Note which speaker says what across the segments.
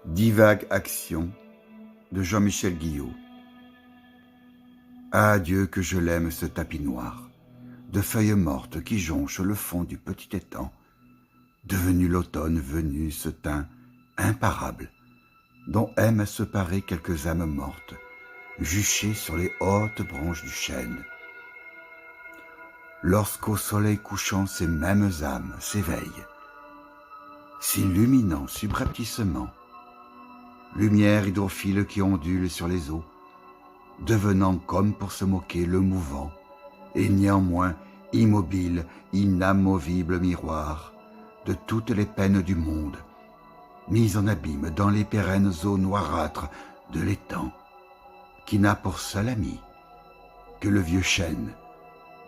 Speaker 1: Divague action de Jean-Michel Guillot. Ah Dieu que je l'aime ce tapis noir, de feuilles mortes qui jonchent le fond du petit étang, devenu l'automne venu ce teint imparable, dont aiment à se parer quelques âmes mortes, juchées sur les hautes branches du chêne. Lorsqu'au soleil couchant ces mêmes âmes s'éveillent, s'illuminant subrepticement, lumière hydrophile qui ondule sur les eaux, devenant comme pour se moquer le mouvant, et néanmoins immobile, inamovible miroir de toutes les peines du monde, mises en abîme dans les pérennes eaux noirâtres de l'étang, qui n'a pour seul ami que le vieux chêne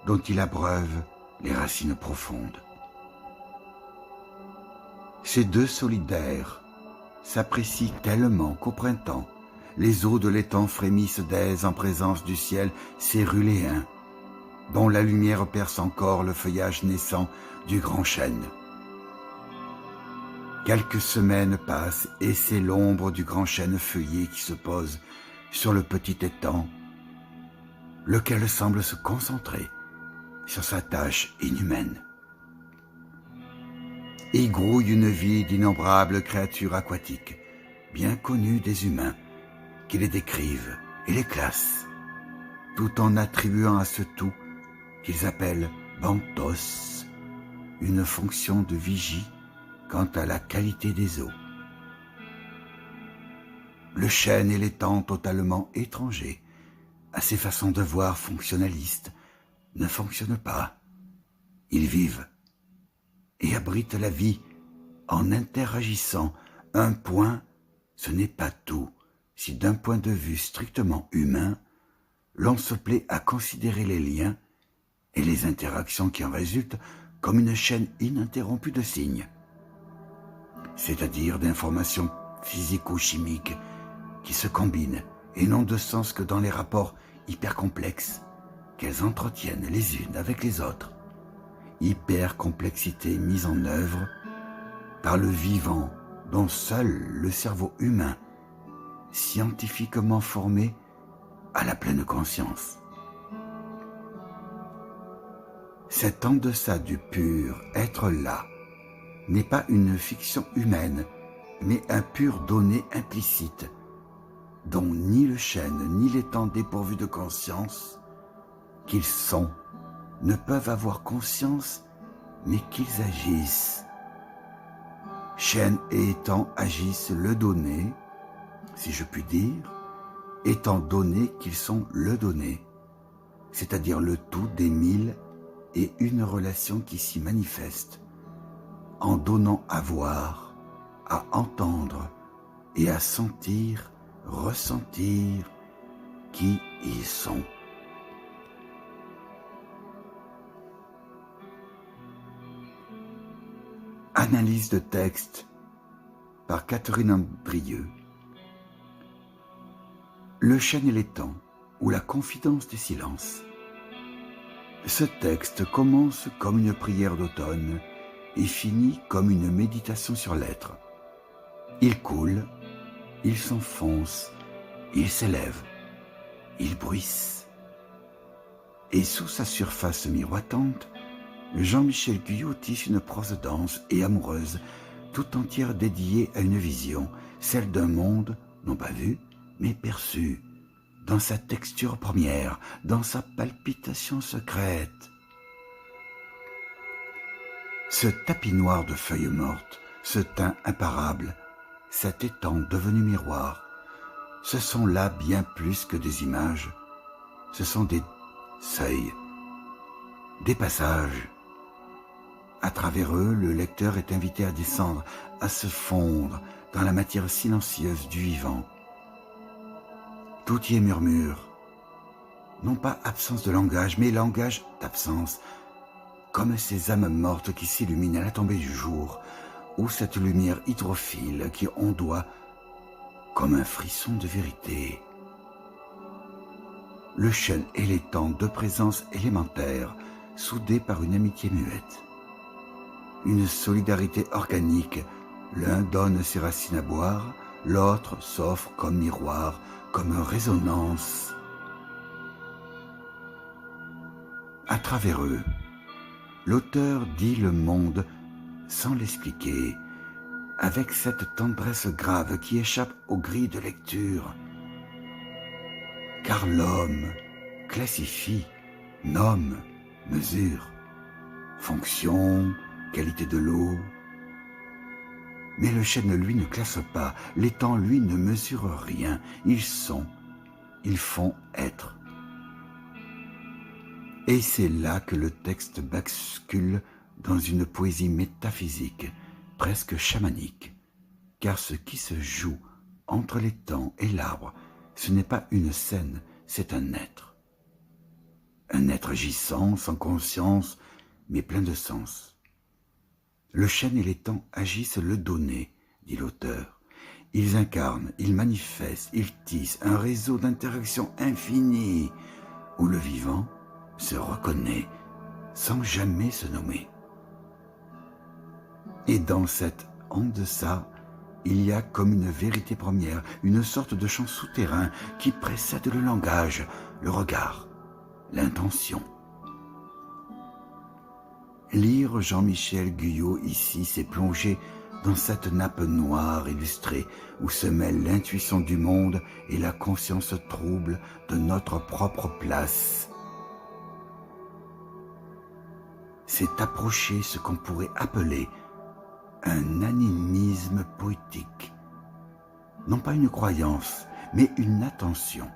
Speaker 1: dont il abreuve les racines profondes. Ces deux solidaires s'apprécient tellement qu'au printemps, les eaux de l'étang frémissent d'aise en présence du ciel céruléen, dont la lumière perce encore le feuillage naissant du grand chêne. Quelques semaines passent et c'est l'ombre du grand chêne feuillé qui se pose sur le petit étang, lequel semble se concentrer sur sa tâche inhumaine. Y grouille une vie d'innombrables créatures aquatiques, bien connues des humains, qui les décrivent et les classent, tout en attribuant à ce tout qu'ils appellent benthos une fonction de vigie quant à la qualité des eaux. Le chêne et l'étang totalement étrangers à ces façons de voir fonctionnalistes ne fonctionnent pas. Ils vivent et abritent la vie en interagissant. Un point, ce n'est pas tout, si d'un point de vue strictement humain, l'on se plaît à considérer les liens et les interactions qui en résultent comme une chaîne ininterrompue de signes, c'est-à-dire d'informations physico-chimiques qui se combinent et n'ont de sens que dans les rapports hypercomplexes qu'elles entretiennent les unes avec les autres. Hypercomplexité mise en œuvre par le vivant dont seul le cerveau humain, scientifiquement formé, a la pleine conscience. Cet en deçà du pur être là n'est pas une fiction humaine, mais un pur donné implicite, dont ni le chêne ni l'étang dépourvus de conscience qu'ils sont ne peuvent avoir conscience, mais qu'ils agissent. Chêne et étang agissent le donné, si je puis dire, étant donné qu'ils sont le donné, c'est-à-dire le tout des mille et une relations qui s'y manifestent, en donnant à voir, à entendre et à sentir, ressentir qui ils sont. Analyse de texte par Catherine Andrieux. Le chêne et l'étang, ou la confidence des silences. Ce texte commence comme une prière d'automne et finit comme une méditation sur l'être. Il coule, il s'enfonce, il s'élève, il bruisse. Et sous sa surface miroitante, Jean-Michel Guillot tisse une prose dense et amoureuse, tout entière dédiée à une vision, celle d'un monde, non pas vu, mais perçu, dans sa texture première, dans sa palpitation secrète. Ce tapis noir de feuilles mortes, ce teint imparable, cet étang devenu miroir, ce sont là bien plus que des images, ce sont des seuils, des passages. À travers eux, le lecteur est invité à descendre, à se fondre dans la matière silencieuse du vivant. Tout y est murmure, non pas absence de langage, mais langage d'absence, comme ces âmes mortes qui s'illuminent à la tombée du jour, ou cette lumière hydrophile qui ondoie comme un frisson de vérité. Le chêne et l'étang, deux présences élémentaires, soudées par une amitié muette. Une solidarité organique, l'un donne ses racines à boire, l'autre s'offre comme miroir, comme résonance. À travers eux, l'auteur dit le monde sans l'expliquer, avec cette tendresse grave qui échappe aux grilles de lecture. Car l'homme classifie, nomme, mesure, fonction, qualité de l'eau. Mais le chêne, lui, ne classe pas, l'étang, lui, ne mesure rien. Ils sont, ils font être. Et c'est là que le texte bascule dans une poésie métaphysique, presque chamanique, car ce qui se joue entre l'étang et l'arbre, ce n'est pas une scène, c'est un être. Un être agissant, sans conscience, mais plein de sens. Le chêne et l'étang agissent le donné, dit l'auteur. Ils incarnent, ils manifestent, ils tissent un réseau d'interaction infini, où le vivant se reconnaît sans jamais se nommer. Et dans cet en-deçà, il y a comme une vérité première, une sorte de chant souterrain qui précède le langage, le regard, l'intention. Lire Jean-Michel Guyot ici, c'est plonger dans cette nappe noire illustrée où se mêlent l'intuition du monde et la conscience trouble de notre propre place. C'est approcher ce qu'on pourrait appeler un animisme poétique. Non pas une croyance, mais une attention.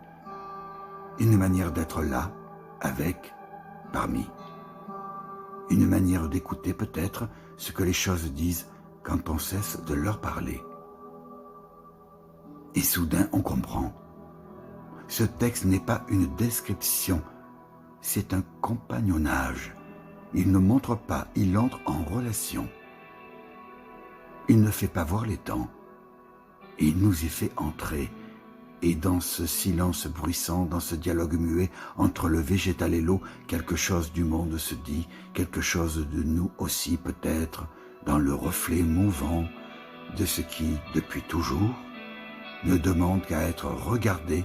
Speaker 1: Une manière d'être là, avec, parmi. Une manière d'écouter peut-être ce que les choses disent quand on cesse de leur parler. Et soudain on comprend. Ce texte n'est pas une description, c'est un compagnonnage. Il ne montre pas, il entre en relation. Il ne fait pas voir les temps, il nous y fait entrer. Et dans ce silence bruissant, dans ce dialogue muet entre le végétal et l'eau, quelque chose du monde se dit, quelque chose de nous aussi peut-être, dans le reflet mouvant de ce qui, depuis toujours, ne demande qu'à être regardé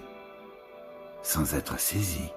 Speaker 1: sans être saisi.